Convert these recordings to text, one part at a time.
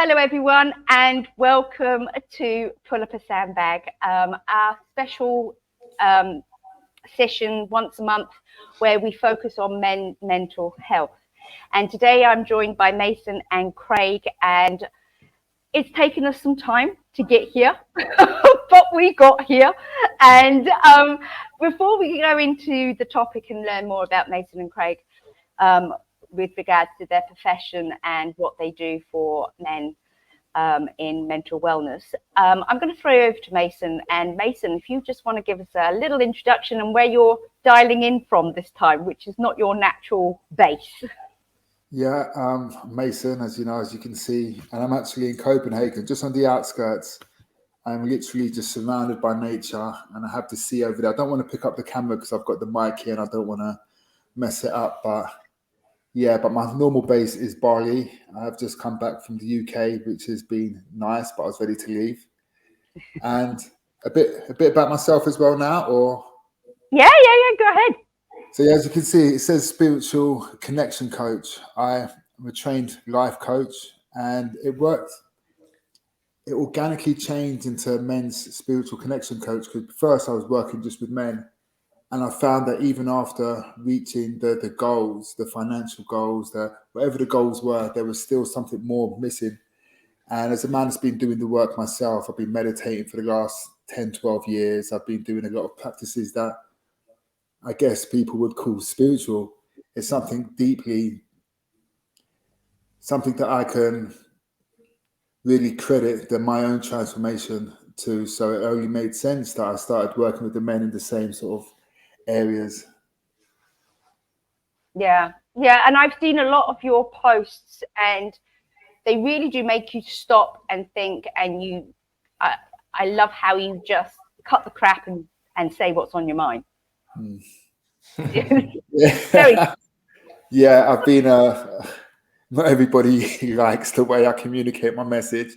Hello, everyone, and welcome to Pull Up a Sandbag, our special session once a month where we focus on mental health. And today I'm joined by Mason and Craig, and it's taken us some time to get here, but we got here. And before we go into the topic and learn more about Mason and Craig, with regards to their profession and what they do for men in mental wellness, I'm going to throw over to Mason. And Mason, if you just want to give us a little introduction and where you're dialing in from this time, which is not your natural base. Yeah, Mason, as you know, as you can see, and I'm actually in Copenhagen, just on the outskirts. I'm literally just surrounded by nature, and I have the sea over there. I don't want to pick up the camera because I've got the mic here and I don't want to mess it up, but yeah, but my normal base is Bali. I've just come back from the UK, which has been nice, but I was ready to leave. And a bit about myself as well now, or? Yeah, go ahead. So as you can see, it says spiritual connection coach. I'm a trained life coach, and it worked. It organically changed into men's spiritual connection coach because first I was working just with men. And I found that even after reaching the goals, the financial goals, whatever the goals were, there was still something more missing. And as a man that's been doing the work myself, I've been meditating for the last 10, 12 years. I've been doing a lot of practices that I guess people would call spiritual. It's something that I can really credit my own transformation to. So it only made sense that I started working with the men in the same sort of areas. Yeah, and I've seen a lot of your posts, and they really do make you stop and think. And I love how you just cut the crap and say what's on your mind. Yeah, I've been. Not everybody likes the way I communicate my message,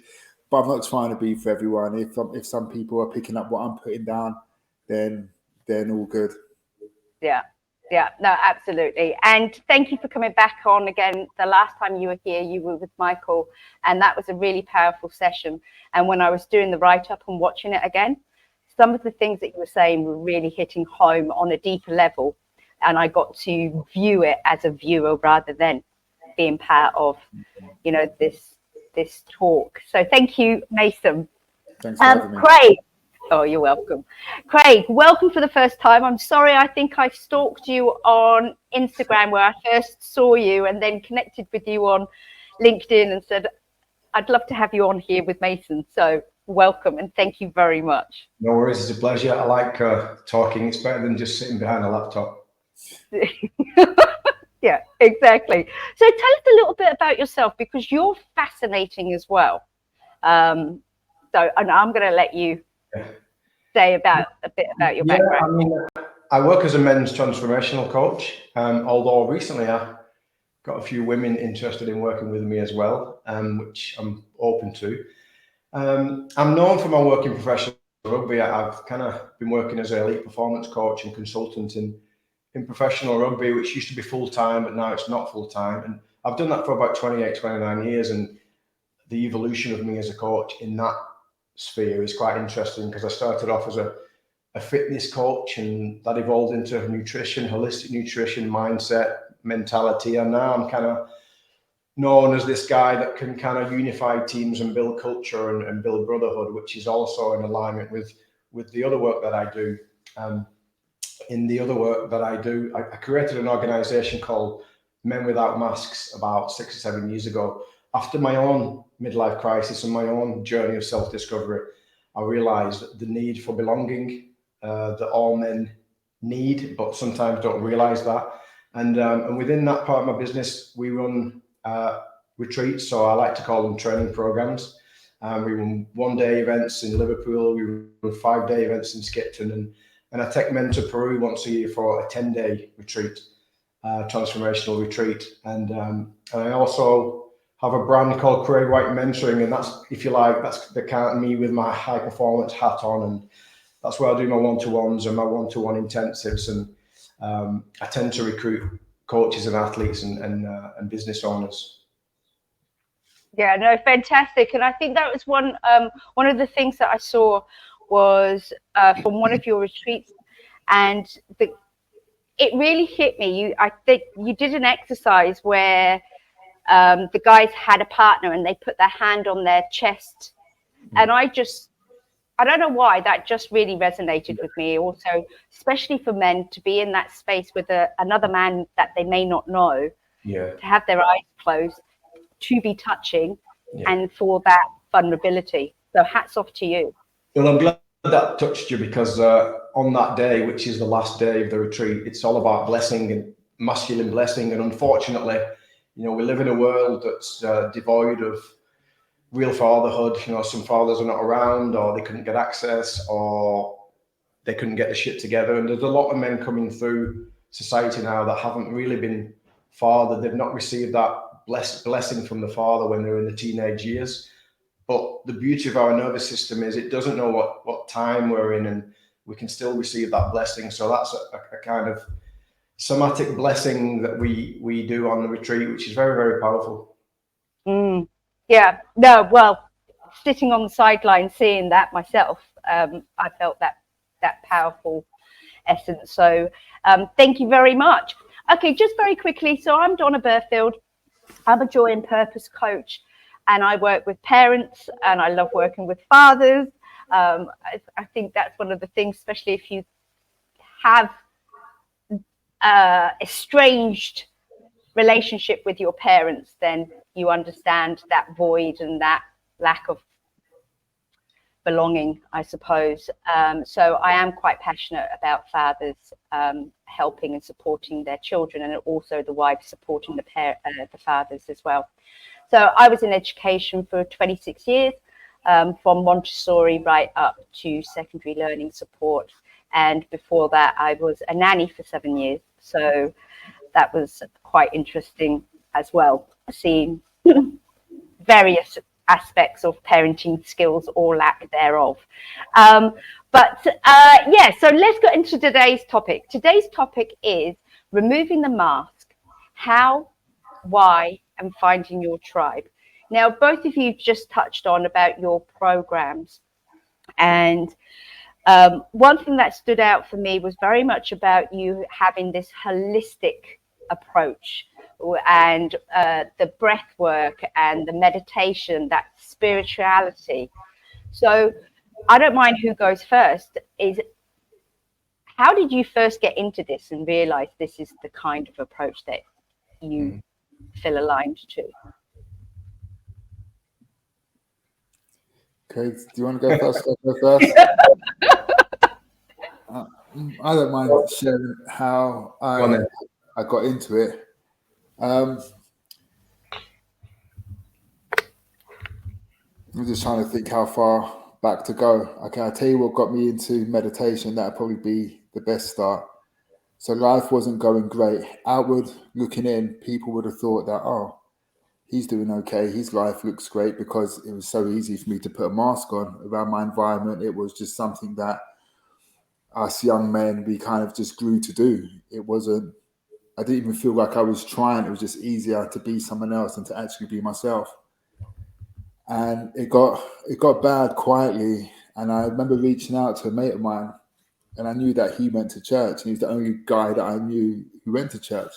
but I'm not trying to be for everyone. If some people are picking up what I'm putting down, then all good. Yeah, no, absolutely. And thank you for coming back on again. The last time you were here, you were with Michael, and that was a really powerful session. And when I was doing the write-up and watching it again, some of the things that you were saying were really hitting home on a deeper level. And I got to view it as a viewer rather than being part of, this talk. So thank you, Mason. Thanks for having me. Craig. Oh, you're welcome. Craig, welcome for the first time. I'm sorry, I think I stalked you on Instagram where I first saw you, and then connected with you on LinkedIn and said, I'd love to have you on here with Mason. So welcome and thank you very much. No worries, it's a pleasure. I like talking. It's better than just sitting behind a laptop. Yeah, exactly. So tell us a little bit about yourself, because you're fascinating as well. And I'm going to let you say a bit about your background. I mean, I work as a men's transformational coach, although recently I got a few women interested in working with me as well, which I'm open to. I'm known for my work in professional rugby. I've kind of been working as an elite performance coach and consultant in professional rugby, which used to be full-time, but now it's not full-time. And I've done that for about 28, 29 years. And the evolution of me as a coach in that sphere is quite interesting, because I started off as a fitness coach, and that evolved into nutrition, holistic nutrition, mindset, mentality. And now I'm kind of known as this guy that can kind of unify teams and build culture and build brotherhood, which is also in alignment with the other work that I do. In the other work that I do, I created an organization called Men Without Masks about 6 or 7 years ago. After my own midlife crisis and my own journey of self-discovery, I realized the need for belonging that all men need, but sometimes don't realize that. And within that part of my business, we run retreats, so I like to call them training programs. We run one-day events in Liverpool, we run 5-day events in Skipton, and I take men to Peru once a year for a 10-day retreat, transformational retreat. And I also have a brand called Craig White Mentoring, and that's, if you like, that's the kind of me with my high performance hat on, and that's where I do my one-to-ones and my one-to-one intensives. And I tend to recruit coaches and athletes and business owners. Yeah, no, fantastic. And I think that was one of the things that I saw was from one of your retreats, and it really hit me. I think you did an exercise where the guys had a partner and they put their hand on their chest, and I don't know why, that just really resonated with me. Also, especially for men to be in that space with another man that they may not know, Yeah. to have their eyes closed, to be touching, Yeah. and for that vulnerability. So hats off to you. Well, I'm glad that touched you, because on that day, which is the last day of the retreat, it's all about blessing and masculine blessing. And unfortunately, we live in a world that's devoid of real fatherhood. Some fathers are not around, or they couldn't get access, or they couldn't get the shit together. And there's a lot of men coming through society now that haven't really been fathered. They've not received that blessing from the father when they're in the teenage years. But the beauty of our nervous system is it doesn't know what time we're in, and we can still receive that blessing. So that's a kind of somatic blessing that we do on the retreat, which is very, very powerful. Yeah, no, well, sitting on the sideline seeing that myself, I felt that powerful essence. So thank you very much. Okay, just very quickly. So I'm Donna Burfield. I'm a joy and purpose coach, and I work with parents, and I love working with fathers. I think that's one of the things, especially if you have estranged relationship with your parents, then you understand that void and that lack of belonging, I suppose. So I am quite passionate about fathers helping and supporting their children, and also the wives supporting the fathers as well. So I was in education for 26 years, from Montessori right up to secondary learning support. And before that, I was a nanny for 7 years. So that was quite interesting as well, seeing various aspects of parenting skills or lack thereof. Yeah, so let's get into today's topic. Today's topic is removing the mask: how, why, and finding your tribe. Now, both of you just touched on about your programs, and one thing that stood out for me was very much about you having this holistic approach, and the breath work and the meditation, that spirituality. So I don't mind who goes first. How did you first get into this and realize this is the kind of approach that you feel aligned to? Okay, do you want to go first? I'll go first. I don't mind sharing how I got into it. I'm just trying to think how far back to go. Okay, I'll tell you what got me into meditation. That'd probably be the best start. So life wasn't going great. Outward looking in, people would have thought that, oh, he's doing okay. His life looks great, because it was so easy for me to put a mask on around my environment. It was just something that us young men, we kind of just grew to do. I didn't even feel like I was trying. It was just easier to be someone else than to actually be myself. And it got bad quietly. And I remember reaching out to a mate of mine, and I knew that he went to church, and he was the only guy that I knew who went to church.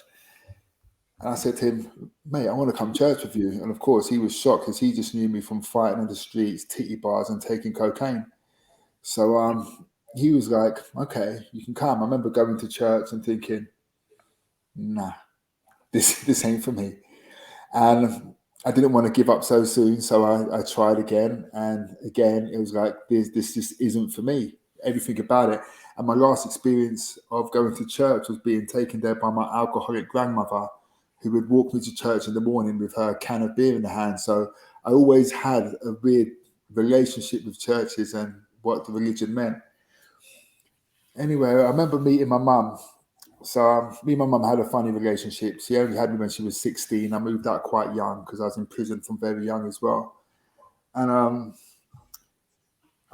And I said to him, mate, I want to come to church with you. And of course, he was shocked, because he just knew me from fighting on the streets, titty bars, and taking cocaine. So he was like, okay, you can come. I remember going to church and thinking, nah, this ain't for me. And I didn't want to give up so soon. So I tried again. And again, it was like, this just isn't for me. Everything about it. And my last experience of going to church was being taken there by my alcoholic grandmother, who would walk me to church in the morning with her can of beer in the hand. So I always had a weird relationship with churches and what the religion meant. Anyway, I remember meeting my mum. So me and my mum had a funny relationship. She only had me when she was 16. I moved out quite young, because I was in prison from very young as well. And I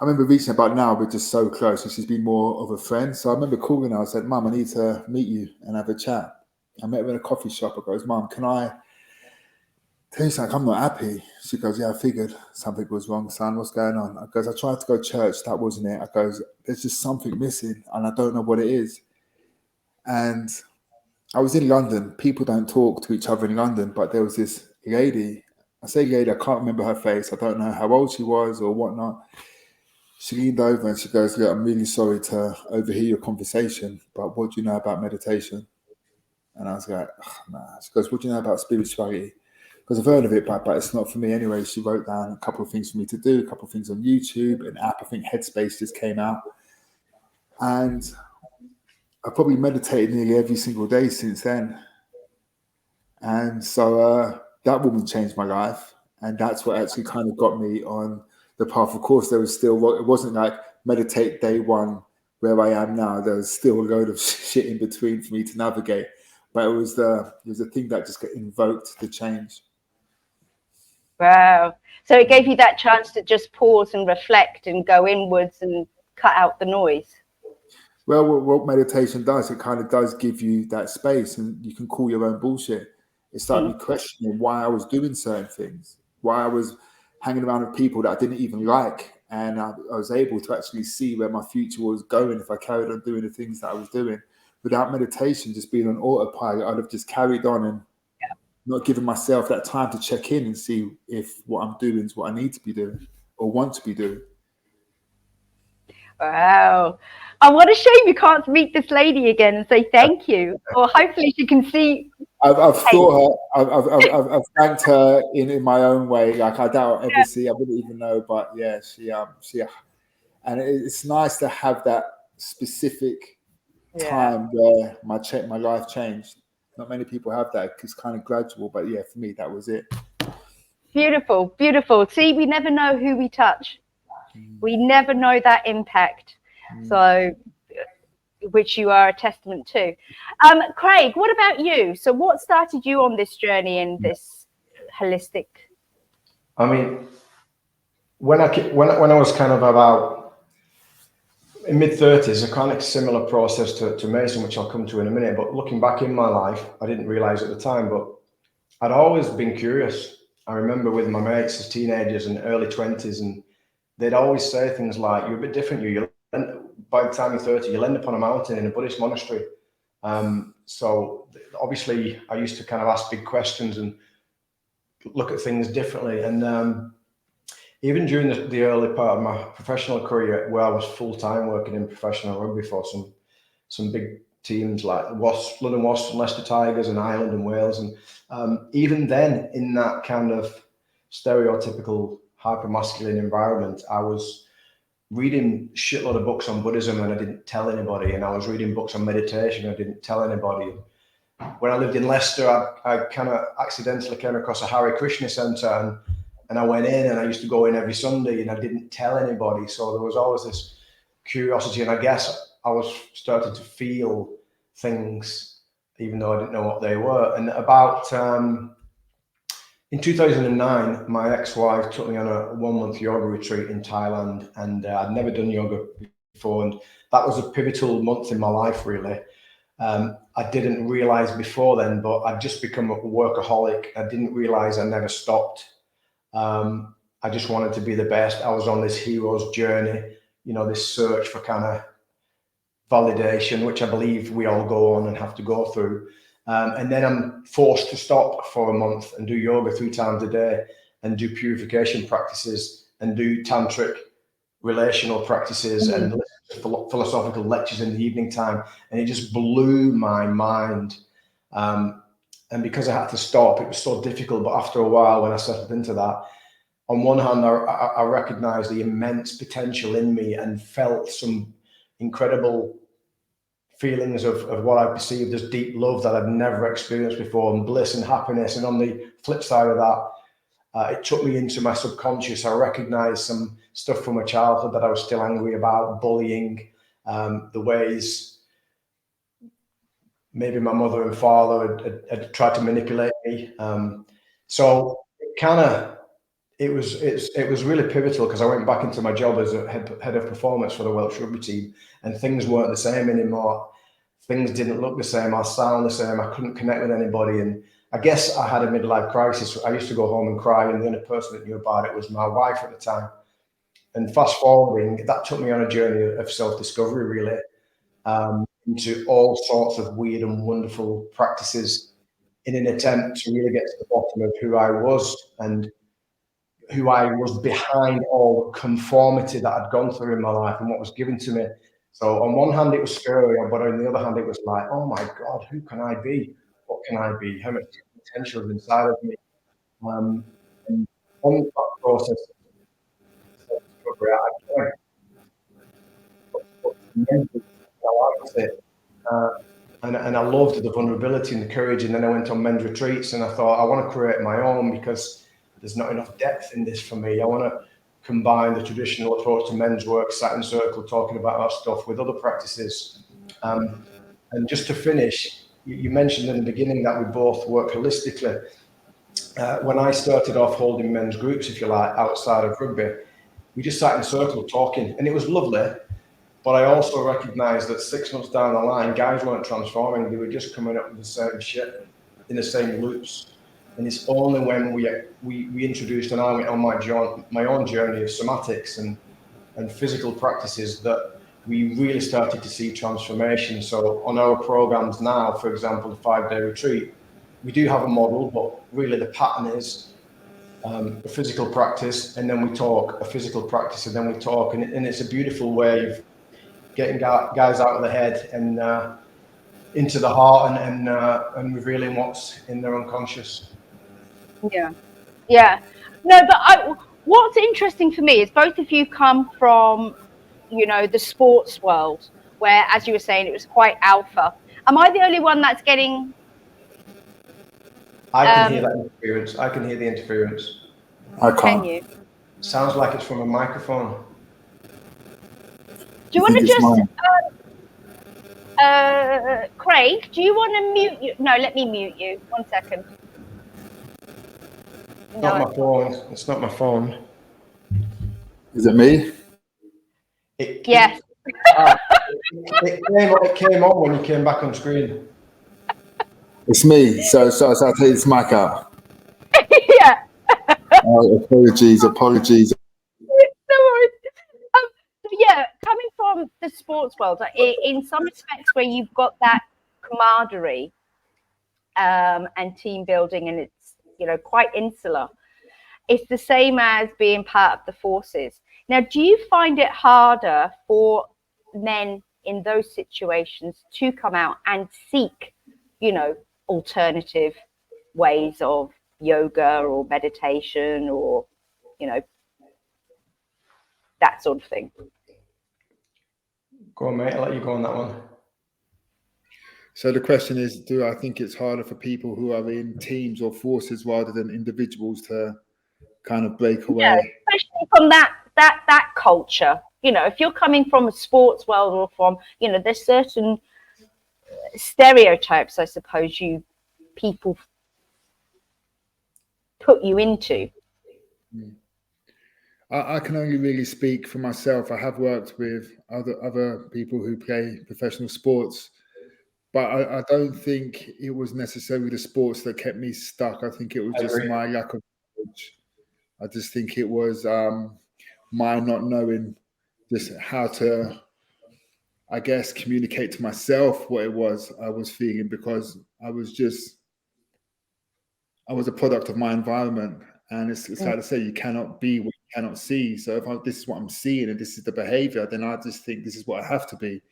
remember reaching about now, we're just so close, and she's been more of a friend. So I remember calling her. I said, Mum, I need to meet you and have a chat. I met her in a coffee shop. I goes, Mum, can I He's like, I'm not happy. She goes, yeah, I figured something was wrong, son. What's going on? I goes, I tried to go to church. That wasn't it. I goes, there's just something missing and I don't know what it is. And I was in London. People don't talk to each other in London, but there was this lady. I say lady, I can't remember her face. I don't know how old she was or whatnot. She leaned over and she goes, look, I'm really sorry to overhear your conversation, but what do you know about meditation? And I was like, oh, nah. She goes, what do you know about spirituality? Because I've heard of it, but it's not for me anyway. She wrote down a couple of things for me to do, a couple of things on YouTube, an app. I think Headspace just came out. And I probably meditated nearly every single day since then. And so that woman changed my life. And that's what actually kind of got me on the path. Of course, there was still, it wasn't like meditate day one where I am now. There was still a load of shit in between for me to navigate. But it was the thing that just got invoked to change. Wow. So it gave you that chance to just pause and reflect and go inwards and cut out the noise. Well, what meditation does, it kind of does give you that space and you can call your own bullshit. It started me questioning why I was doing certain things, why I was hanging around with people that I didn't even like. And I was able to actually see where my future was going if I carried on doing the things that I was doing. Without meditation, just being on autopilot, I'd have just carried on and not giving myself that time to check in and see if what I'm doing is what I need to be doing or want to be doing. Wow. Oh, what a shame you can't meet this lady again and say thank you. Or hopefully she can see. I've thought her, I've thanked her in my own way. Like I doubt I'll ever see, I wouldn't even know, but yeah, she, and it's nice to have that specific time where my life changed. Not many people have that. It's kind of gradual, but yeah, for me, that was it. Beautiful, beautiful. See, we never know who we touch. We never know that impact. So, which you are a testament to. Craig, what about you? So what started you on this journey in this holistic? I mean, when I was kind of about in mid-30s, a kind of similar process to Mason, which I'll come to in a minute. But looking back in my life, I didn't realize at the time, but I'd always been curious. I remember with my mates as teenagers and early 20s, and they'd always say things like, you're a bit different, by the time you're 30, you'll end up on a mountain in a Buddhist monastery. So obviously I used to kind of ask big questions and look at things differently. And even during the early part of my professional career, where I was full-time working in professional rugby for some big teams like London Wasps and Leicester Tigers and Ireland and Wales. And even then, in that kind of stereotypical hyper-masculine environment, I was reading a shitload of books on Buddhism and I didn't tell anybody. And I was reading books on meditation and I didn't tell anybody. When I lived in Leicester, I kind of accidentally came across a Hare Krishna centre and I went in and I used to go in every Sunday and I didn't tell anybody. So there was always this curiosity, and I guess I was starting to feel things, even though I didn't know what they were. And about in 2009, my ex-wife took me on a 1-month yoga retreat in Thailand, and I'd never done yoga before, and that was a pivotal month in my life, really. I didn't realize before then, but I'd just become a workaholic. I didn't realize I never stopped. I just wanted to be the best. I was on this hero's journey, this search for kind of validation, which I believe we all go on and have to go through. And then I'm forced to stop for a month and do yoga 3 times a day and do purification practices and do tantric relational practices and listen to philosophical lectures in the evening time. And it just blew my mind. And because I had to stop, it was so difficult. But after a while, when I settled into that, on one hand, I recognized the immense potential in me and felt some incredible feelings of what I perceived as deep love that I'd never experienced before, and bliss and happiness. And on the flip side of that, it took me into my subconscious. I recognized some stuff from my childhood that I was still angry about, bullying, the ways maybe my mother and father had tried to manipulate me. So it was really pivotal, because I went back into my job as a head of performance for the Welsh rugby team, and things weren't the same anymore. Things didn't look the same. I sound the same. I couldn't connect with anybody, and I guess I had a midlife crisis. I used to go home and cry, and the only person that knew about it was my wife at the time. And fast forwarding, that took me on a journey of self-discovery, really, into all sorts of weird and wonderful practices in an attempt to really get to the bottom of who I was and who I was behind all the conformity that I'd gone through in my life and what was given to me. So on one hand, it was scary, but on the other hand, it was like, oh my God, who can I be? What can I be? How much potential is inside of me? And on that process, and I loved the vulnerability and the courage. And then I went on men's retreats, and I thought, I want to create my own because there's not enough depth in this for me. I want to combine the traditional approach to men's work, sat in circle, talking about our stuff with other practices. And just to finish, you mentioned in the beginning that we both work holistically. When I started off holding men's groups, if you like, outside of rugby, we just sat in circle talking, and it was lovely. But I also recognized that 6 months down the line, guys weren't transforming. They were just coming up with the same shit in the same loops. And it's only when we introduced, and I went on my own journey of somatics and physical practices, that we really started to see transformation. So on our programs now, for example, the 5-day retreat, we do have a model, but really the pattern is a physical practice, and then we talk, a physical practice, and then we talk. And it's a beautiful way of getting guys out of the head and into the heart and revealing what's in their unconscious. Yeah. No, but what's interesting for me is both of you come from, the sports world, where, as you were saying, it was quite alpha. Am I the only one that's getting? I can hear that interference. I can hear the interference. I can't. Can you? Sounds like it's from a microphone. Do you want to just, Craig, do you want to mute you? No, let me mute you. 1 second. It's not my phone. It's not my phone. Is it me? Yes. It came on when you came back on screen. It's me. So I'll take this mic out. Yeah. Apologies. No worries. Yeah, coming from the sports world, in some respects where you've got that camaraderie and team building, and it's quite insular, it's the same as being part of the forces. Now, do you find it harder for men in those situations to come out and seek alternative ways of yoga or meditation or that sort of thing? Go on, mate. I'll let you go on that one. So the question is, do I think it's harder for people who are in teams or forces rather than individuals to kind of break away? Yeah, especially from that culture. If you're coming from a sports world or from, there's certain stereotypes, I suppose, people put you into. I can only really speak for myself. I have worked with other people who play professional sports, but I don't think it was necessarily the sports that kept me stuck. I think it was just my lack of knowledge. I just think it was my not knowing just how to, I guess, communicate to myself what it was I was feeling, because I was a product of my environment. And it's like to say, you cannot be what you cannot see. So if this is what I'm seeing and this is the behavior, then I just think this is what I have to be,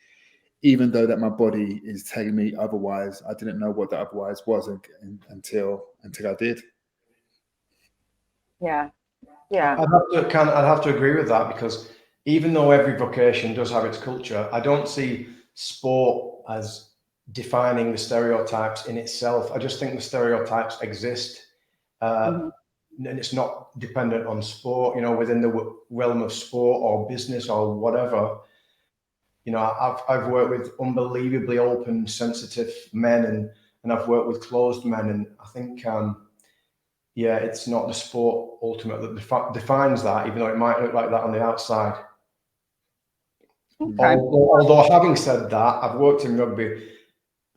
even though that my body is telling me otherwise. I didn't know what the otherwise was until I did. Yeah. I'd have to agree with that, because even though every vocation does have its culture, I don't see sport as defining the stereotypes in itself. I just think the stereotypes exist. And it's not dependent on sport, within the realm of sport or business or whatever. I've worked with unbelievably open, sensitive men, and I've worked with closed men. And I think, it's not the sport ultimately that defines that, even though it might look like that on the outside. Okay. Although having said that, I've worked in rugby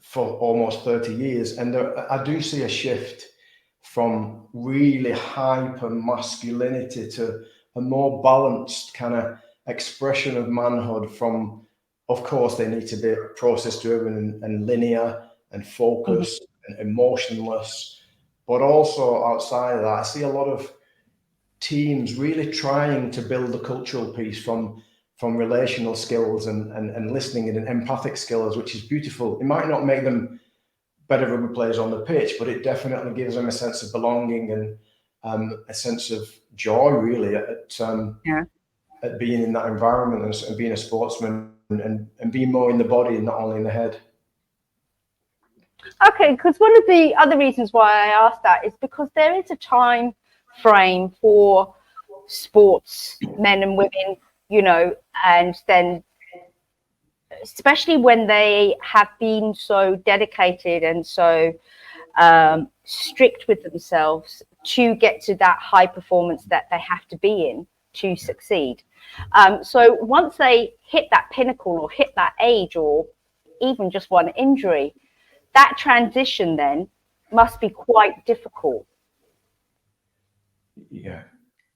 for almost 30 years. And I do see a shift from really hyper masculinity to a more balanced kind of expression of manhood. From, of course, they need to be process driven and linear and focused and emotionless, but also outside of that, I see a lot of teams really trying to build a cultural piece from relational skills and listening and empathic skills, which is beautiful. It might not make them better rugby players on the pitch, but it definitely gives them a sense of belonging and a sense of joy, really, at being in that environment and being a sportsman and being more in the body and not only in the head. Okay, because one of the other reasons why I asked that is because there is a time frame for sports, men and women, you know, and then especially when they have been so dedicated and so strict with themselves to get to that high performance that they have to be in to succeed. So once they hit that pinnacle or hit that age or even just one injury, that transition then must be quite difficult. Yeah.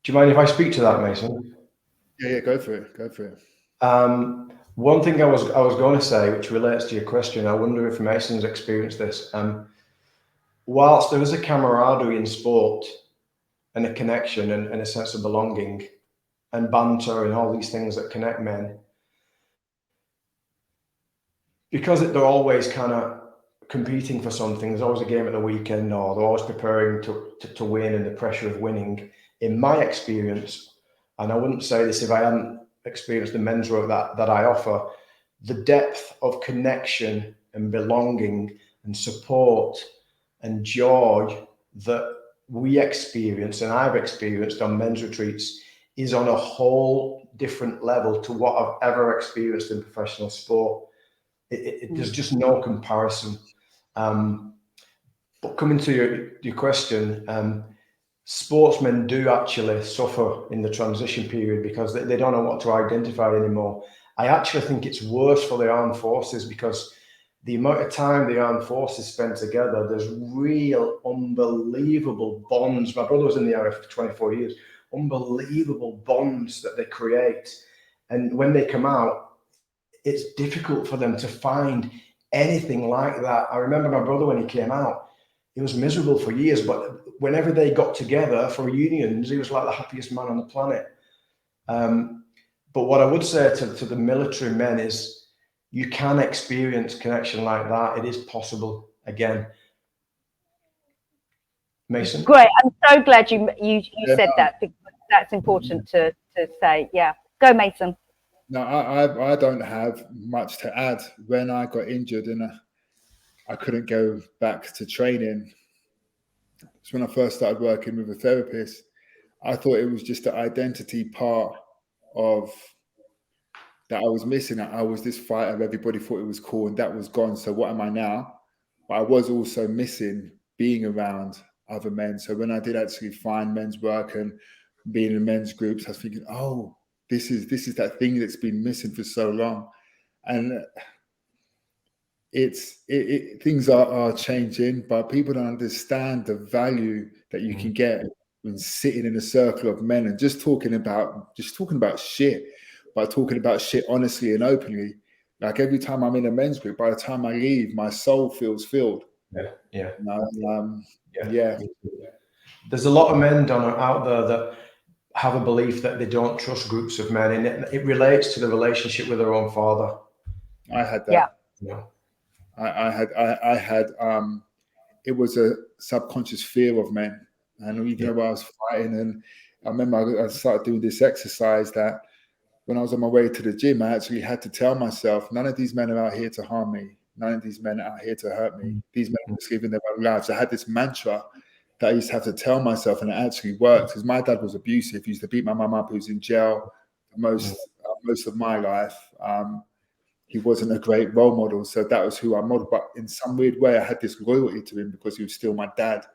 Do you mind if I speak to that, Mason? Yeah, go for it. Go for it. One thing I was going to say, which relates to your question, I wonder if Mason's experienced this. Whilst there is a camaraderie in sport and a connection and a sense of belonging and banter and all these things that connect men, because they're always kind of competing for something, there's always a game at the weekend, or they're always preparing to win and the pressure of winning. In my experience, and I wouldn't say this if I hadn't experienced the men's work that I offer, the depth of connection and belonging and support and joy that we experience and I've experienced on men's retreats is on a whole different level to what I've ever experienced in professional sport. There's just no comparison. But coming to your question, sportsmen do actually suffer in the transition period because they don't know what to identify anymore. I actually think it's worse for the armed forces because the amount of time the armed forces spend together, there's real unbelievable bonds. My brother was in the RF for 24 years, unbelievable bonds that they create. And when they come out, it's difficult for them to find anything like that. I remember my brother when he came out, he was miserable for years, but whenever they got together for reunions, he was like the happiest man on the planet. But what I would say to the military men is you can experience connection like that. It is possible again. Mason? Great. I'm so glad you said that because that's important to say. Yeah. Go, Mason. No, I don't have much to add. When I got injured and I couldn't go back to training, it's when I first started working with a therapist. I thought it was just the identity part of that I was missing. I was this fighter. Everybody thought it was cool, and that was gone. So what am I now? But I was also missing being around other men. So when I did actually find men's work and being in men's groups, I was thinking, oh, this is that thing that's been missing for so long. And things are changing, but people don't understand the value that you can get when sitting in a circle of men and just talking about shit, but talking about shit honestly and openly. Like every time I'm in a men's group, by the time I leave, my soul feels filled. Yeah. Yeah. There's a lot of men, Donna, out there that have a belief that they don't trust groups of men, and it relates to the relationship with their own father. I had that. Yeah. I had it was a subconscious fear of men, and even though I was fighting, and I remember I started doing this exercise that when I was on my way to the gym, I actually had to tell myself, none of these men are out here to harm me. None of these men are out here to hurt me. These men are just living their own lives. I had this mantra that I used to have to tell myself, and it actually worked because my dad was abusive. He used to beat my mum up. He was in jail most of my life. He wasn't a great role model, so that was who I modeled. But in some weird way, I had this loyalty to him because he was still my dad.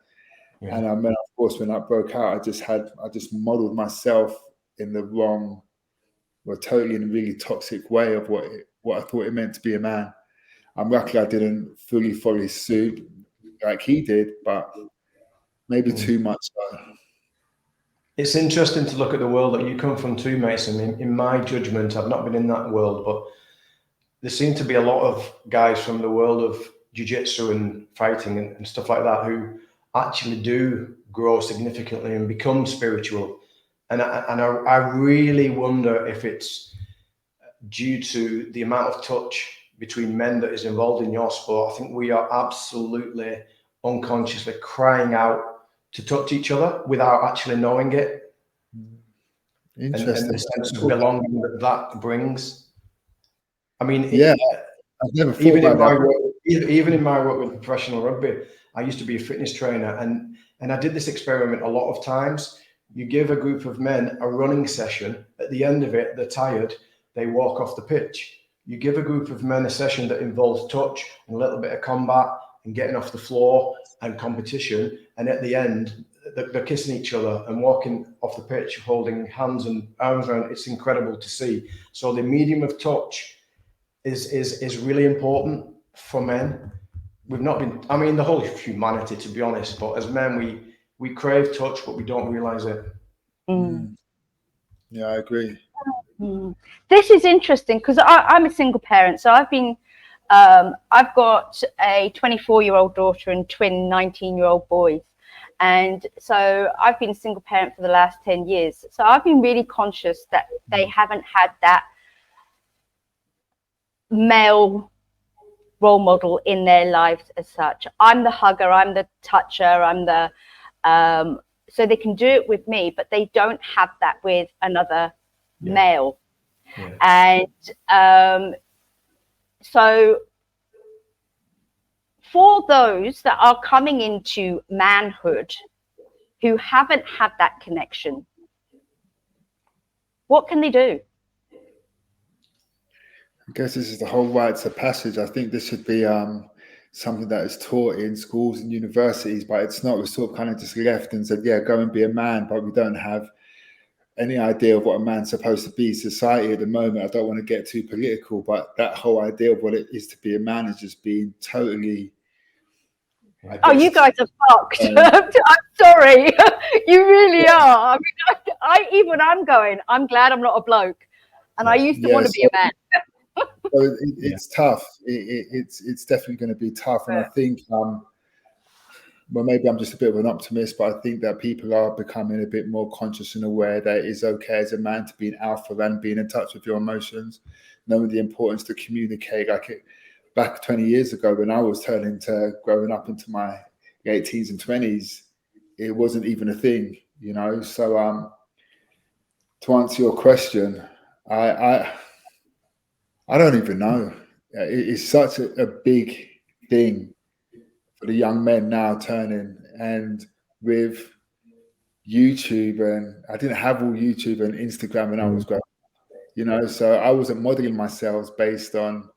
Yeah. And then, of course, when I broke out, I just modeled myself in the wrong, totally in a really toxic way of what I thought it meant to be a man. I'm lucky I didn't fully follow suit like he did, but maybe too much so. It's interesting to look at the world that you come from too, Mason. In my judgment, I've not been in that world, but there seem to be a lot of guys from the world of jiu-jitsu and fighting and stuff like that who actually do grow significantly and become spiritual. And I really wonder if it's due to the amount of touch between men that is involved in your sport. I think we are absolutely unconsciously crying out to touch each other without actually knowing it. Interesting. And the sense of belonging that brings. I mean, yeah, I've never thought even about that. Even in my work with professional rugby, I used to be a fitness trainer, and I did this experiment a lot of times. You give a group of men a running session. At the end of it, they're tired. They walk off the pitch. You give a group of men a session that involves touch and a little bit of combat and getting off the floor and competition. And at the end, they're kissing each other and walking off the pitch, holding hands and arms around. It's incredible to see. So the medium of touch is really important for men. We've not been, I mean, the whole humanity, to be honest, but as men, we crave touch, but we don't realize it. Yeah, I agree. This is interesting because I'm a single parent, so I've got a 24-year-old daughter and twin 19-year-old boys, and so I've been a single parent for the last 10 years. So I've been really conscious that they haven't had that male role model in their lives as such. I'm the hugger, I'm the toucher, I'm the so they can do it with me, but they don't have that with another male. And so for those that are coming into manhood who haven't had that connection, what can they do? I guess this is the whole rites of passage. I think this should be something that is taught in schools and universities, but it's not. We're sort of kind of just left and said, yeah, go and be a man, but we don't have any idea of what a man's supposed to be. Society at the moment, I don't want to get too political, but that whole idea of what it is to be a man is just being totally... Oh, you guys are fucked. I'm sorry. You really are. I mean, I'm going, I'm glad I'm not a bloke. And I used to want to be a man. So it's tough. It's definitely going to be tough. And I think, well, maybe I'm just a bit of an optimist, but I think that people are becoming a bit more conscious and aware that it is okay as a man to be an alpha and being in touch with your emotions, knowing the importance to communicate. Back 20 years ago, when I was turning to growing up into my late teens and 20s, it wasn't even a thing, you know. So to answer your question, I don't even know. It's such a big thing for the young men now turning, and with YouTube, and I didn't have all YouTube and Instagram when I was growing up, you know, so I wasn't modeling myself based on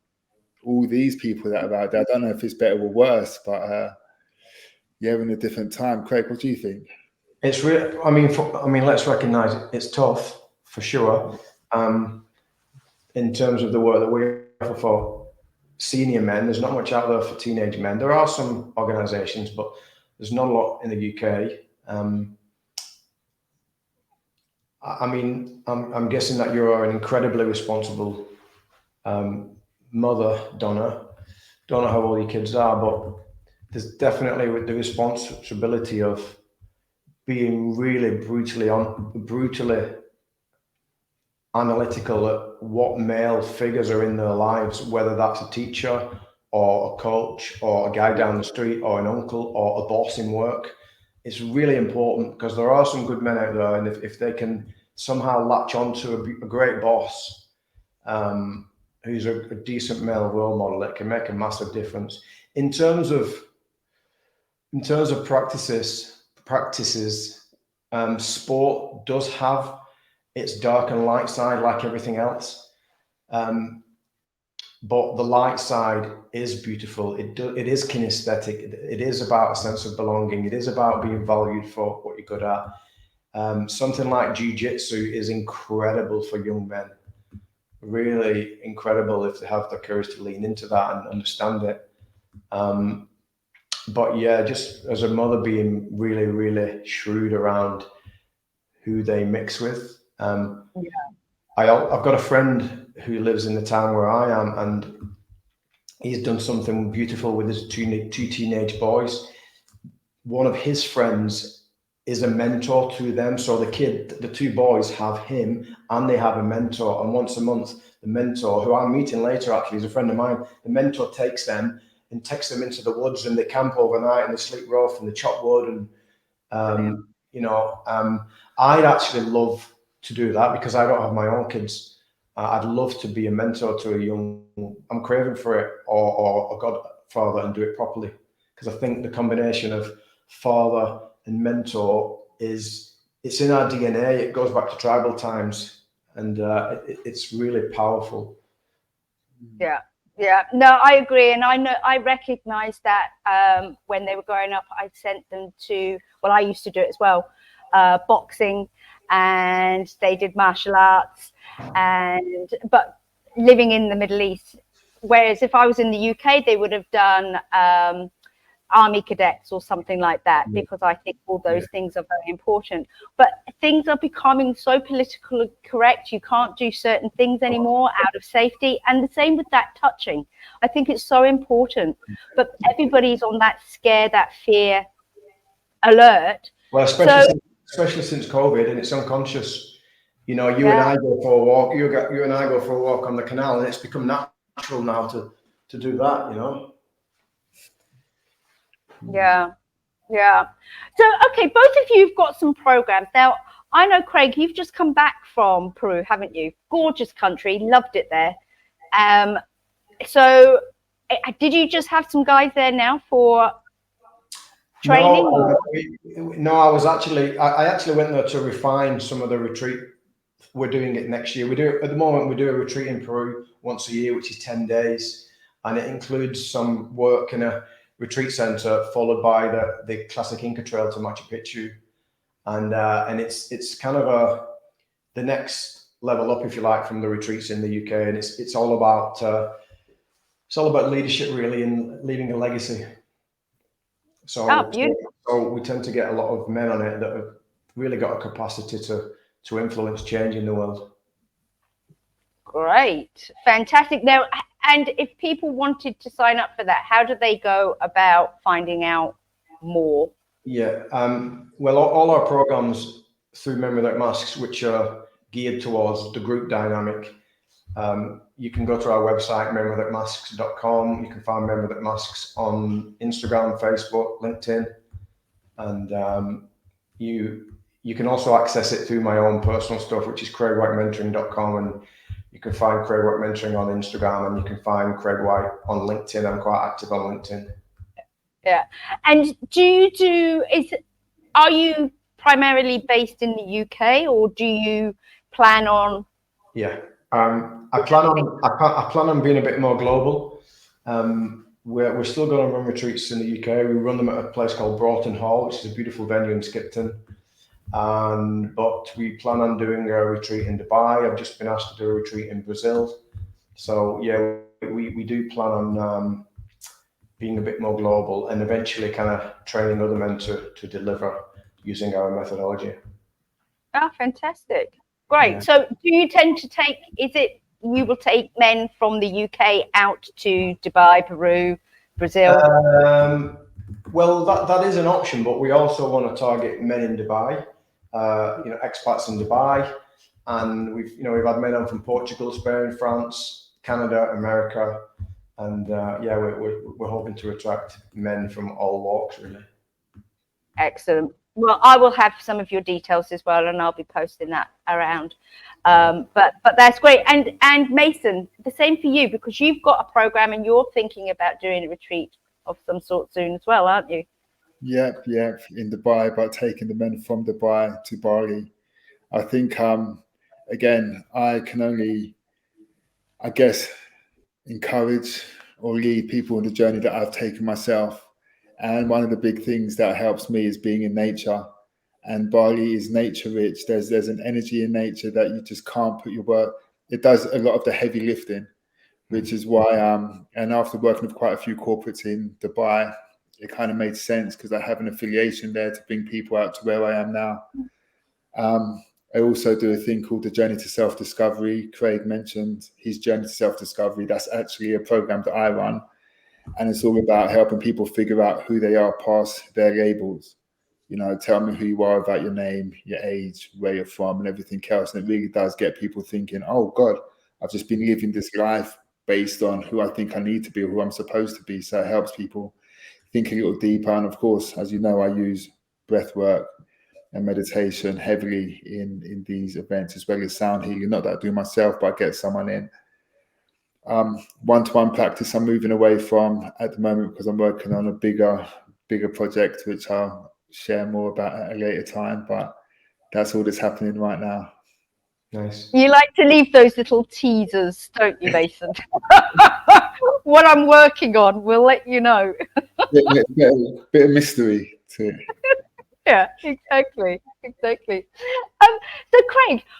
all these people that are out there. I don't know if it's better or worse, but yeah, we're in a different time. Craig, what do you think? It's real. I mean, let's recognize it's tough for sure. In terms of the work that we offer for senior men, there's not much out there for teenage men. There are some organisations, but there's not a lot in the UK. I mean, I'm guessing that you are an incredibly responsible mother, Donna. Don't know how old your kids are, but there's definitely the responsibility of being really brutally analytical at what male figures are in their lives, whether that's a teacher or a coach or a guy down the street or an uncle or a boss in work. It's really important because there are some good men out there, and if they can somehow latch onto a great boss who's a decent male role model, it can make a massive difference. In terms of practices, sport does have its dark and light side, like everything else. But the light side is beautiful. It is kinesthetic. It is about a sense of belonging. It is about being valued for what you're good at. Something like jiu-jitsu is incredible for young men. really incredible if they have the courage to lean into that and understand it. But yeah, just as a mother, being really, really shrewd around who they mix with. I've got a friend who lives in the town where I am, and he's done something beautiful with his two teenage boys. One of his friends is a mentor to them. So the two boys have him and they have a mentor. And once a month, the mentor, who I'm meeting later actually, is a friend of mine, the mentor takes them and takes them into the woods, and they camp overnight and they sleep rough and they chop wood. And, I'd actually love to do that because I don't have my own kids. I'd love to be a mentor to I'm craving for it, or a godfather, and do it properly. Because I think the combination of father and mentor it's in our DNA. It goes back to tribal times, and it's really powerful. Yeah, no, I agree. And I recognize that when they were growing up, I sent them to, well, I used to do it as well, boxing, and they did martial arts, but living in the Middle East. Whereas if I was in the UK, they would have done army cadets or something like that, because I think all those things are very important. But things are becoming so politically correct. You can't do certain things anymore out of safety. And the same with that touching. I think it's so important. But everybody's on that scare, that fear alert. Well, especially since COVID, and it's unconscious. And I go for a walk. You and I go for a walk on the canal, and it's become natural now to do that. Yeah. So, okay, both of you have got some programs. Now, I know, Craig, you've just come back from Peru, haven't you? Gorgeous country, loved it there. So, did you just have some guys there now for training? No, I actually went there to refine some of the retreat. We're doing it next year. At the moment, we do a retreat in Peru once a year, which is 10 days. And it includes some work in a retreat center, followed by the classic Inca Trail to Machu Picchu, and it's kind of the next level up, if you like, from the retreats in the UK, and it's all about leadership, really, and leaving a legacy. So we tend to get a lot of men on it that have really got a capacity to influence change in the world. Great, fantastic. Now, and if people wanted to sign up for that, how do they go about finding out more? Yeah, well, all our programs through Men Without Masks, which are geared towards the group dynamic, you can go to our website, menwithoutmasks.com. You can find Men Without Masks on Instagram, Facebook, LinkedIn, and you can also access it through my own personal stuff, which is craigwhitementoring.com, and you can find Craig White Mentoring on Instagram, and you can find Craig White on LinkedIn. I'm quite active on LinkedIn. Yeah. And are you primarily based in the UK, or do you plan on? Yeah. I plan on being a bit more global. We're still going to run retreats in the UK. We run them at a place called Broughton Hall, which is a beautiful venue in Skipton. But we plan on doing a retreat in Dubai. I've just been asked to do a retreat in Brazil. So yeah, we do plan on being a bit more global, and eventually kind of training other men to deliver using our methodology. Oh, fantastic. Great. Yeah. So do you tend to you will take men from the UK out to Dubai, Peru, Brazil? Well, that is an option, but we also want to target men in Dubai, expats in Dubai. And we've had men on from Portugal, Spain, France, Canada, America. And we're hoping to attract men from all walks, really. Excellent. Well, I will have some of your details as well, and I'll be posting that around. But that's great. And Mason, the same for you, because you've got a program and you're thinking about doing a retreat of some sort soon as well, aren't you? Yep, in Dubai, but taking the men from Dubai to Bali. I think, again, I can only, I guess, encourage or lead people on the journey that I've taken myself. And one of the big things that helps me is being in nature. And Bali is nature rich. There's an energy in nature that you just can't put your it does a lot of the heavy lifting, which is why and after working with quite a few corporates in Dubai, it kind of made sense because I have an affiliation there to bring people out to where I am now. I also do a thing called the Journey to Self-Discovery. Craig mentioned his Journey to Self-Discovery. That's actually a program that I run, and it's all about helping people figure out who they are past their labels. You know, tell me who you are about your name, your age, where you're from, and everything else. And it really does get people thinking, oh God, I've just been living this life based on who I think I need to be or who I'm supposed to be. So it helps people think a little deeper. And of course, as you know, I use breath work and meditation heavily in these events, as well as sound healing. Not that I do myself, but I get someone in. One-to-one practice I'm moving away from at the moment because I'm working on a bigger project, which I'll share more about at a later time. But that's all that's happening right now. Nice. You like to leave those little teasers, don't you, Mason? What I'm working on, we'll let you know. Bit of mystery to it. Yeah, exactly. So Craig,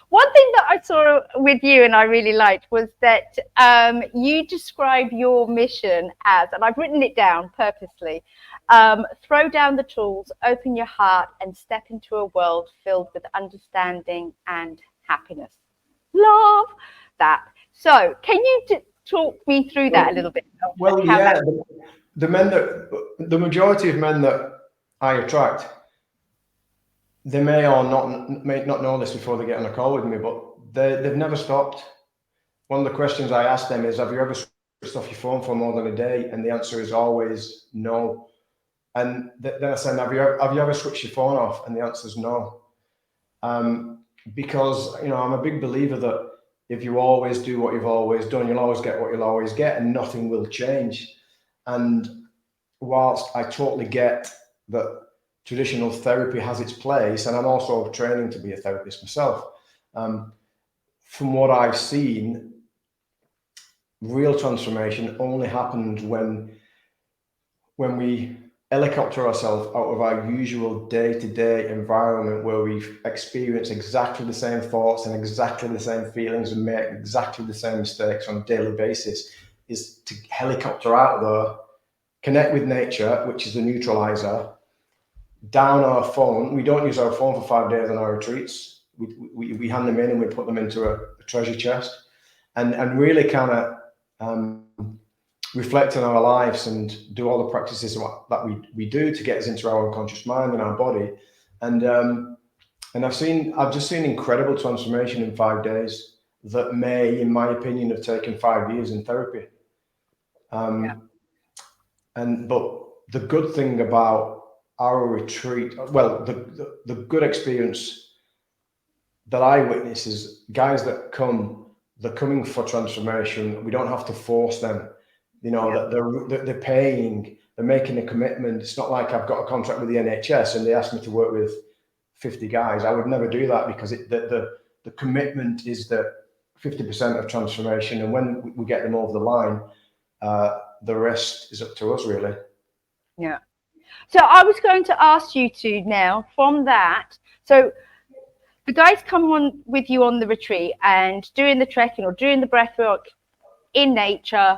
one thing that I saw with you and I really liked was that you describe your mission as, and I've written it down purposely, throw down the tools, open your heart, and step into a world filled with understanding and happiness. Love that. So can you talk me through that a little bit? Well, yeah, the majority of men that I attract, they may not know this before they get on a call with me, but they've never stopped. One of the questions I ask them is, have you ever switched off your phone for more than a day? And the answer is always no. And then I say, have you ever switched your phone off? And the answer is no. Because, you know, I'm a big believer that if you always do what you've always done, you'll always get what you'll always get, and nothing will change. And whilst I totally get that traditional therapy has its place, and I'm also training to be a therapist myself, from what I've seen, real transformation only happens when we helicopter ourselves out of our usual day-to-day environment where we've experienced exactly the same thoughts and exactly the same feelings and make exactly the same mistakes on a daily basis, is to helicopter out there, connect with nature, which is the neutralizer, down our phone. We don't use our phone for 5 days on our retreats. We hand them in and we put them into a treasure chest, and really kind of reflect on our lives and do all the practices that we do to get us into our unconscious mind and our body. And I've just seen incredible transformation in 5 days that may, in my opinion, have taken 5 years in therapy. But the good thing about our retreat, well, the good experience that I witness is guys that they're coming for transformation. We don't have to force them. You know, that they're paying, they're making a commitment. It's not like I've got a contract with the NHS and they ask me to work with 50 guys. I would never do that, because the commitment is that 50% of transformation, and when we get them over the line, the rest is up to us, really. Yeah. So I was going to ask you to now, from that, so the guys come on with you on the retreat and doing the trekking or doing the breath work in nature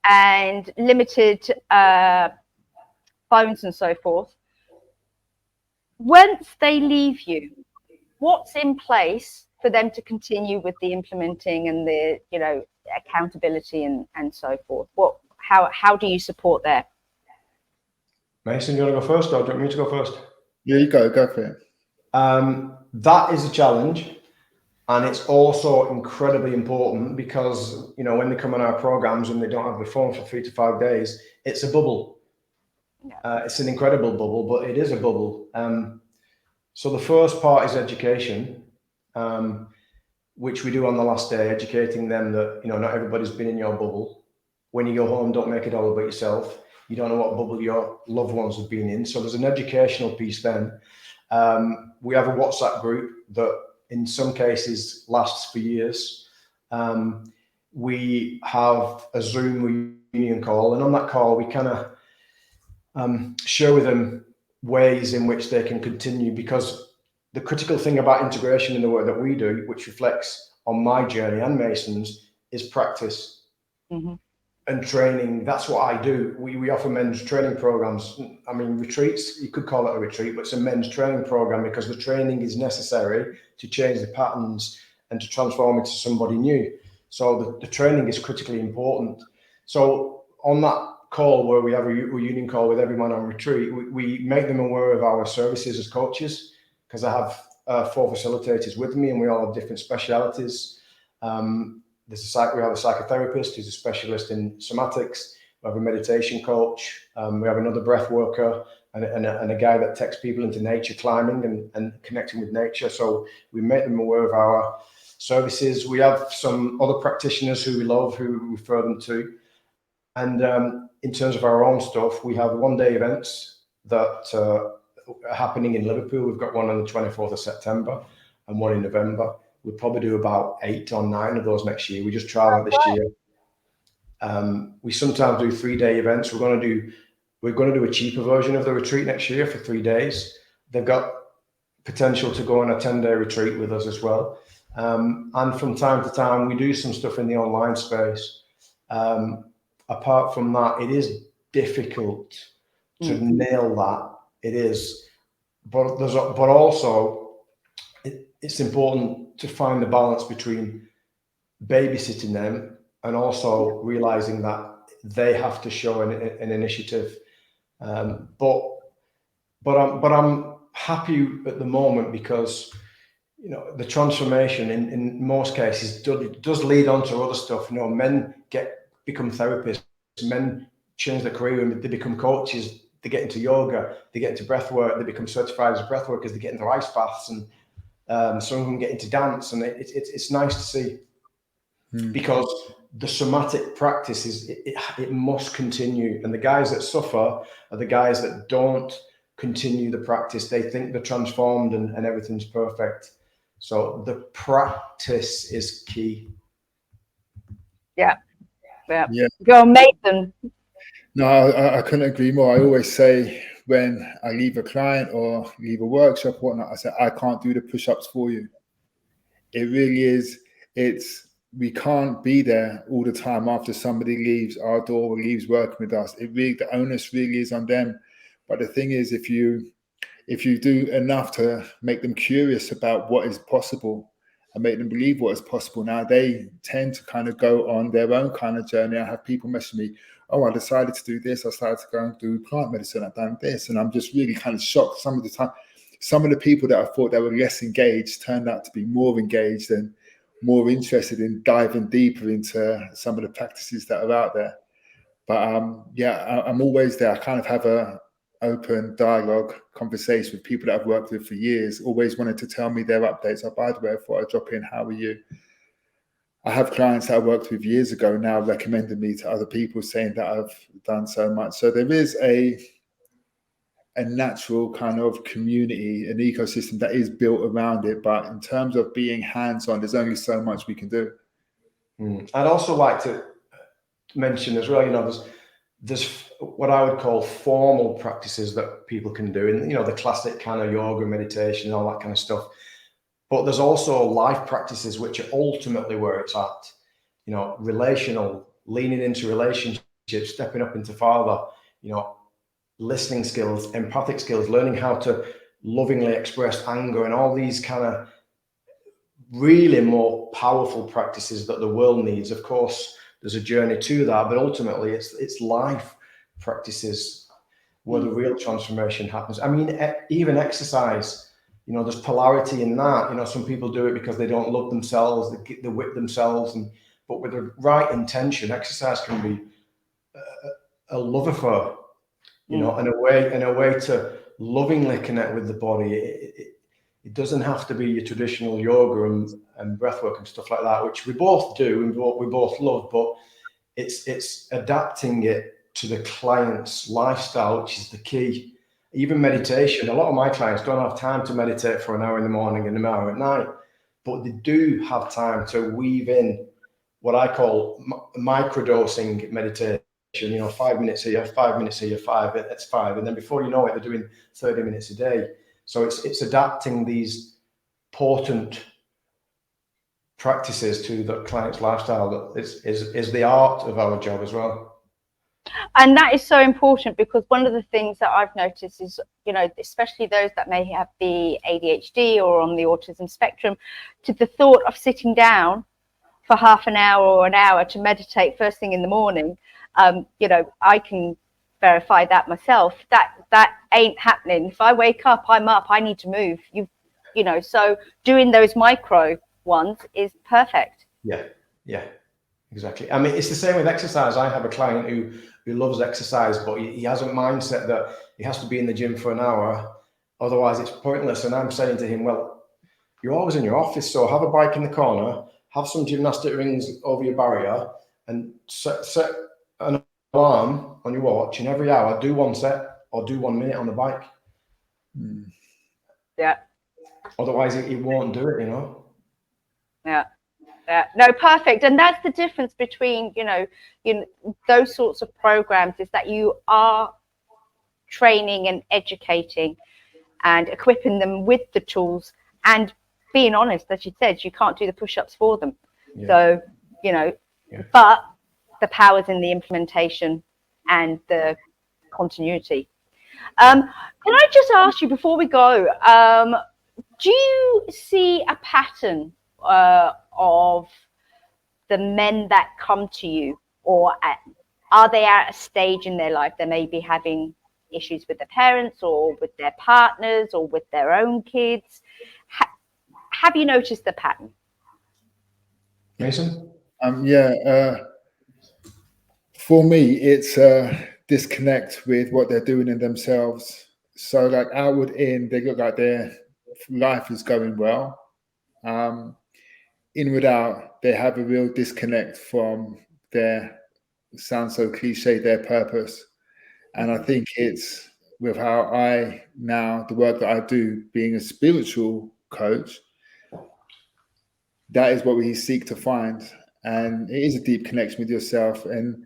and limited phones and so forth. Once they leave you, what's in place for them to continue with the implementing and the, you know, accountability and so forth? How do you support there? Mason, you want to go first, or do you want me to go first? Yeah, you go for it. That is a challenge, and it's also incredibly important, because, you know, when they come on our programs and they don't have the phone for 3 to 5 days, it's a bubble. It's an incredible bubble, but it is a bubble. So the first part is education, which we do on the last day, educating them that, you know, not everybody's been in your bubble. When you go home, don't make it all about yourself. You don't know what bubble your loved ones have been in. So there's an educational piece then. We have a WhatsApp group that in some cases lasts for years. We have a Zoom reunion call, and on that call, we kind of share with them ways in which they can continue, because the critical thing about integration in the work that we do, which reflects on my journey and Mason's is practice. Mm-hmm. And training. That's what I do. We offer men's training programs. I mean, retreats, you could call it a retreat, but it's a men's training program because the training is necessary to change the patterns and to transform into somebody new. So the training is critically important. So on that call where we have a union call with every man on retreat, we make them aware of our services as coaches, because I have 4 facilitators with me and we all have different specialities. We have a psychotherapist who's a specialist in somatics. We have a meditation coach. We have another breath worker and a guy that takes people into nature climbing and connecting with nature. So we make them aware of our services. We have some other practitioners who we love, who we refer them to. And in terms of our own stuff, we have one-day events that are happening in Liverpool. We've got one on the 24th of September and one in November. We'll probably do about 8 or 9 of those next year. We just trial it this year. We sometimes do 3-day events. We're going to do a cheaper version of the retreat next year for 3 days. They've got potential to go on a 10-day retreat with us as well. And from time to time, we do some stuff in the online space. Apart from that, it is difficult to nail that. It is, but also it's important to find the balance between babysitting them and also realizing that they have to show an initiative. But I'm happy at the moment because, you know, the transformation in most cases does lead on to other stuff. You know, men become therapists, men change their career and they become coaches, they get into yoga, they get into breath work, they become certified as breath workers, they get into ice baths, and some of them get into dance, and it's nice to see because the somatic practice it must continue, and the guys that suffer are the guys that don't continue the practice. They think they're transformed and everything's perfect. So the practice is key. Yeah. Go Mason. No, I couldn't agree more. I always say when I leave a client or leave a workshop or whatnot, I say, I can't do the push-ups for you. It really is. We can't be there all the time after somebody leaves our door or leaves working with us. The onus really is on them. But the thing is, if you do enough to make them curious about what is possible and make them believe what is possible, now they tend to kind of go on their own kind of journey. I have people message me, oh, I decided to do this. I started to go and do plant medicine. I've done this. And I'm just really kind of shocked. Some of the time, some of the people that I thought that were less engaged turned out to be more engaged and more interested in diving deeper into some of the practices that are out there. But I'm always there. I kind of have a open dialogue conversation with people that I've worked with for years, always wanted to tell me their updates. Oh, by the way, I thought I'd drop in. How are you? I have clients that I worked with years ago now recommending me to other people, saying that I've done so much. So there is a natural kind of community, an ecosystem that is built around it. But in terms of being hands-on, there's only so much we can do. I'd also like to mention as well, you know, there's what I would call formal practices that people can do, and you know, the classic kind of yoga, meditation, and all that kind of stuff. But there's also life practices, which are ultimately where it's at. You know, relational, leaning into relationships, stepping up into father. You know, listening skills, empathic skills, learning how to lovingly express anger, and all these kind of really more powerful practices that the world needs. Of course, there's a journey to that, but ultimately it's life practices where the real transformation happens. I mean, even exercise, you know, there's polarity in that. You know, some people do it because they don't love themselves, they whip themselves, but with the right intention, exercise can be a love affair, you know, and a way to lovingly connect with the body. It doesn't have to be your traditional yoga and breathwork and stuff like that, which we both do and we both love, but it's adapting it to the client's lifestyle, which is the key. Even meditation, a lot of my clients don't have time to meditate for an hour in the morning and an hour at night, but they do have time to weave in what I call microdosing meditation. You know, 5 minutes here, 5 minutes here, that's 5. And then before you know it, they're doing 30 minutes a day. So it's adapting these potent practices to the client's lifestyle that is the art of our job as well. And that is so important, because one of the things that I've noticed is, you know, especially those that may have the ADHD or on the autism spectrum, to the thought of sitting down for half an hour or an hour to meditate first thing in the morning, you know, I can verify that myself. That ain't happening. If I wake up, I'm up. I need to move. You know, so doing those micro ones is perfect. Yeah, exactly. I mean, it's the same with exercise. I have a client who loves exercise, but he has a mindset that he has to be in the gym for an hour, otherwise it's pointless. And I'm saying to him, well, you're always in your office, so have a bike in the corner, have some gymnastic rings over your barrier, and set an alarm on your watch, and every hour do 1 set or do 1 minute on the bike. Yeah. Otherwise he won't do it, you know. Yeah. No, perfect. And that's the difference between, you know, those sorts of programs, is that you are training and educating and equipping them with the tools, and being honest, as you said, you can't do the push-ups for them. Yeah. So, you know, but the power's in the implementation and the continuity. Can I just ask you before we go, do you see a pattern of the men that come to you, or are they at a stage in their life they may be having issues with their parents or with their partners or with their own kids? Have you noticed the pattern? Mason? For me, it's a disconnect with what they're doing in themselves. So like outward in, they look like their life is going well. Inward out, they have a real disconnect from their, sounds so cliche, their purpose. And I think it's with how the work that I do, being a spiritual coach, that is what we seek to find. And it is a deep connection with yourself. And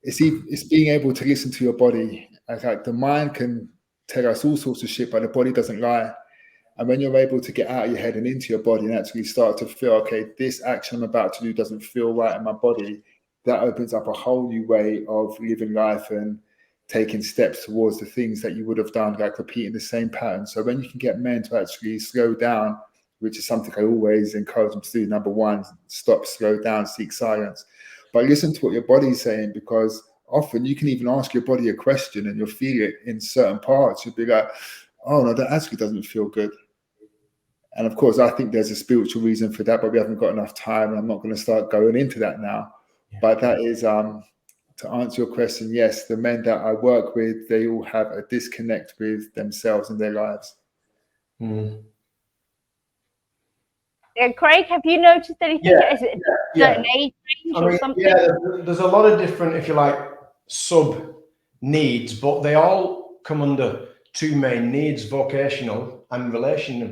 it's being able to listen to your body. Like the mind can tell us all sorts of shit, but the body doesn't lie. And when you're able to get out of your head and into your body and actually start to feel, okay, this action I'm about to do doesn't feel right in my body, that opens up a whole new way of living life and taking steps towards the things that you would have done, like repeating the same pattern. So when you can get men to actually slow down, which is something I always encourage them to do, number one, stop, slow down, seek silence. But listen to what your body's saying, because often you can even ask your body a question and you'll feel it in certain parts. You'll be like, oh no, that actually doesn't feel good. And of course, I think there's a spiritual reason for that, but we haven't got enough time, and I'm not going to start going into that now. Yeah. But that is, to answer your question, yes, the men that I work with, they all have a disconnect with themselves and their lives. Mm. Yeah, Craig, have you noticed anything? Yeah, is it a certain age range or something? Yeah, there's a lot of different, if you like, sub needs, but they all come under two main needs: vocational and relational.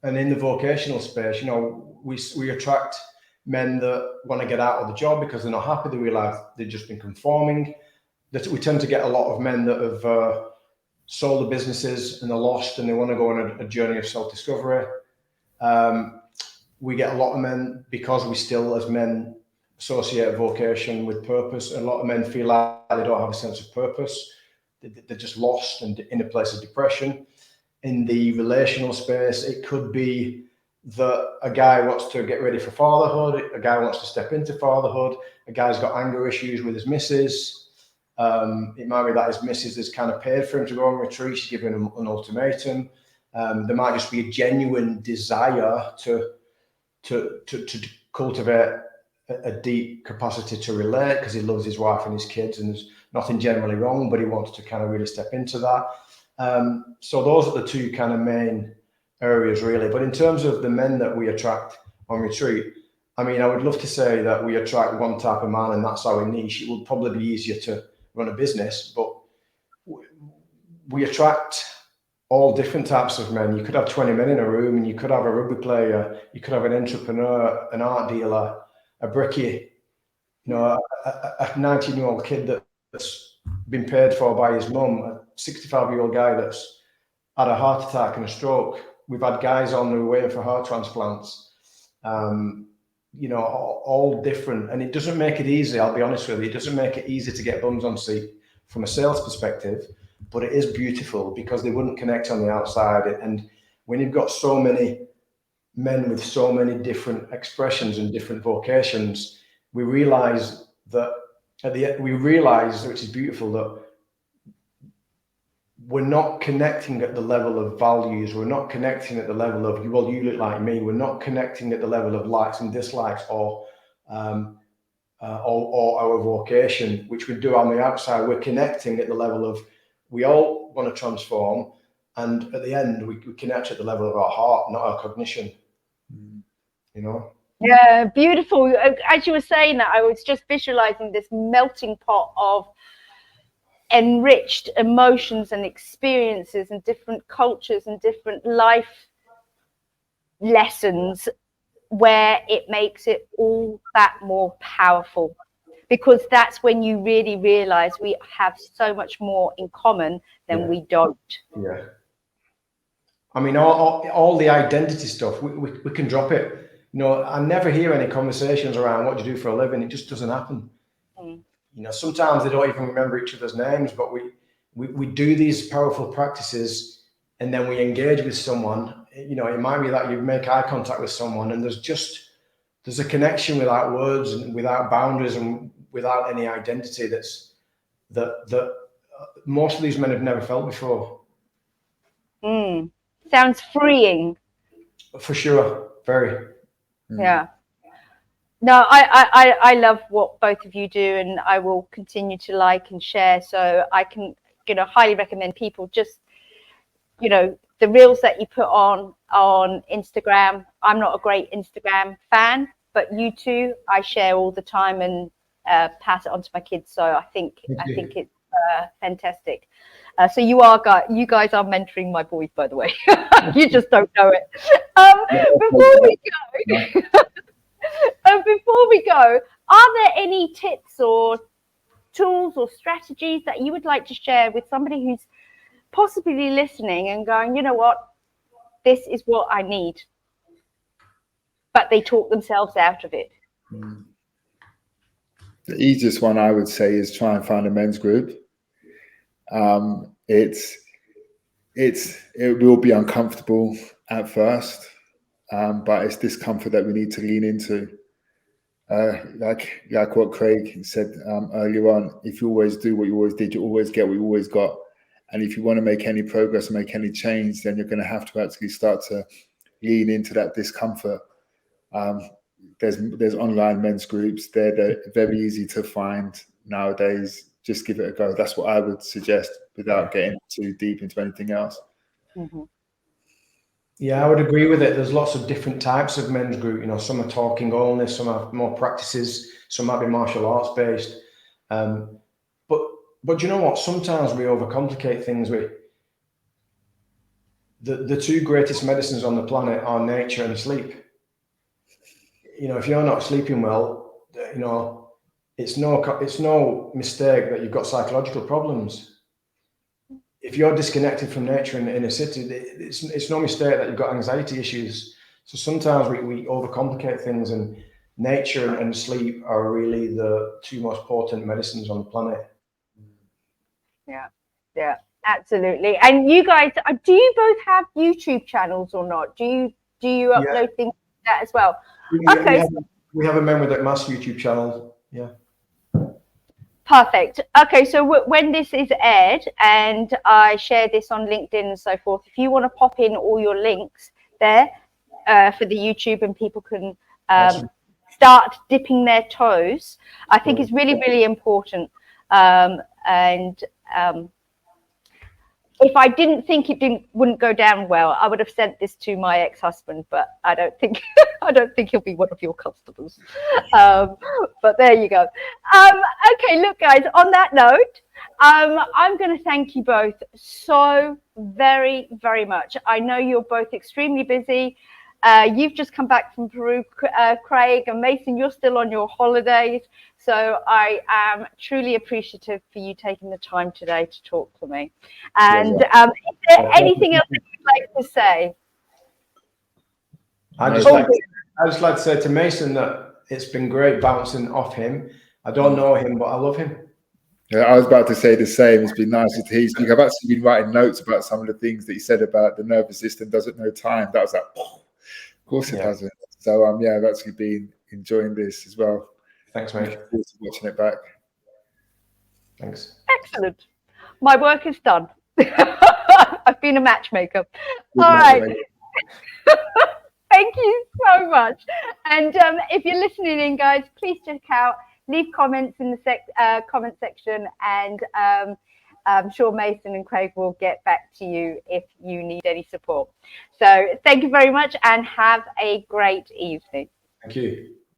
And in the vocational space, you know, we attract men that want to get out of the job because they're not happy. They realize they've just been conforming. That we tend to get a lot of men that have sold the businesses and they're lost and they want to go on a journey of self-discovery. We get a lot of men, because we still, as men, associate vocation with purpose. A lot of men feel like they don't have a sense of purpose. They're just lost and in a place of depression. In the relational space, it could be that a guy wants to get ready for fatherhood, a guy wants to step into fatherhood, a guy's got anger issues with his missus. It might be that his missus has kind of paid for him to go on retreat, she's given him an ultimatum. There might just be a genuine desire to cultivate a deep capacity to relate, because he loves his wife and his kids, and there's nothing generally wrong, but he wants to kind of really step into that. So those are the two kind of main areas, really. But in terms of the men that we attract on retreat, I mean, I would love to say that we attract one type of man and that's our niche. It would probably be easier to run a business, but we attract all different types of men. You could have 20 men in a room, and you could have a rugby player, you could have an entrepreneur, an art dealer, a brickie, you know, a 19-year-old kid that's been paid for by his mum, a 65-year-old guy that's had a heart attack and a stroke. We've had guys on the way for heart transplants. you know, all different, and it doesn't make it easy. I'll be honest with you, it doesn't make it easy to get bums on seat from a sales perspective, but it is beautiful because they wouldn't connect on the outside. And when you've got so many men with so many different expressions and different vocations, we realize that which is beautiful, that we're not connecting at the level of values. We're not connecting at the level of, well, you look like me. We're not connecting at the level of likes and dislikes or our vocation, which we do on the outside. We're connecting at the level of, we all want to transform. And at the end, we connect at the level of our heart, not our cognition, you know? Yeah, beautiful. As you were saying that, I was just visualizing this melting pot of enriched emotions and experiences and different cultures and different life lessons, where it makes it all that more powerful, because that's when you really realize we have so much more in common than we don't. Yeah. I mean, all the identity stuff, we can drop it. You know, I never hear any conversations around what do you do for a living. It just doesn't happen. You know, sometimes they don't even remember each other's names, but we do these powerful practices, and then we engage with someone. You know, it might be that you make eye contact with someone, and there's a connection without words and without boundaries and without any identity that most of these men have never felt before. Sounds freeing. For sure, very. Yeah. No, I love what both of you do, and I will continue to like and share. So I can, you know, highly recommend people just, you know, the reels that you put on Instagram. I'm not a great Instagram fan, but you two, I share all the time and pass it on to my kids. So I think it's fantastic. So you guys are mentoring my boys, by the way. You just don't know it. Before we go, are there any tips or tools or strategies that you would like to share with somebody who's possibly listening and going, you know what, this is what I need, but they talk themselves out of it? The easiest one I would say is try and find a men's group. It will be uncomfortable at first, but it's discomfort that we need to lean into. Like what Craig said earlier on, if you always do what you always did, you always get what you always got. And if you want to make any progress, make any change, then you're going to have to actually start to lean into that discomfort. There's online men's groups. They're very easy to find nowadays. Just give it a go. That's what I would suggest, without getting too deep into anything else. Yeah, I would agree with it. There's lots of different types of men's group. You know, some are talking only, some have more practices, some might be martial arts based. But you know what? Sometimes we overcomplicate things. The two greatest medicines on the planet are nature and sleep. You know, if you're not sleeping well, you know, it's no mistake that you've got psychological problems. If you're disconnected from nature in a city, it's no mistake that you've got anxiety issues. So sometimes we overcomplicate things, and nature and sleep are really the two most potent medicines on the planet. Yeah, absolutely. And you guys, do you both have YouTube channels or not? Do you upload things like that as well? We have a Men with a Mask YouTube channel. Yeah. Perfect. Okay, so when this is aired and I share this on LinkedIn and so forth, if you want to pop in all your links there for the YouTube, and people can start dipping their toes, I think it's really, really important. If I didn't think wouldn't go down well, I would have sent this to my ex-husband, but I don't think he'll be one of your customers. But there you go. Okay, look, guys, on that note, I'm going to thank you both so very, very much. I know you're both extremely busy. You've just come back from Peru, Craig, and Mason, you're still on your holidays. So I am truly appreciative for you taking the time today to talk to me. And is there anything else that you'd like to say? I just like I'd just like to say to Mason that it's been great bouncing off him. I don't know him, but I love him. Yeah, I was about to say the same. It's been nice to hear. I've actually been writing notes about some of the things that you said about the nervous system doesn't know time. That was like, of course it doesn't. So yeah, I've actually been enjoying this as well. Thanks, mate. Looking forward to watching it back. Thanks. Excellent. My work is done. I've been a matchmaker. Good All right. mate. Thank you so much. And if you're listening in, guys, please check out, leave comments in the comment section, and I'm sure Mason and Craig will get back to you if you need any support. So thank you very much and have a great evening. Thank you.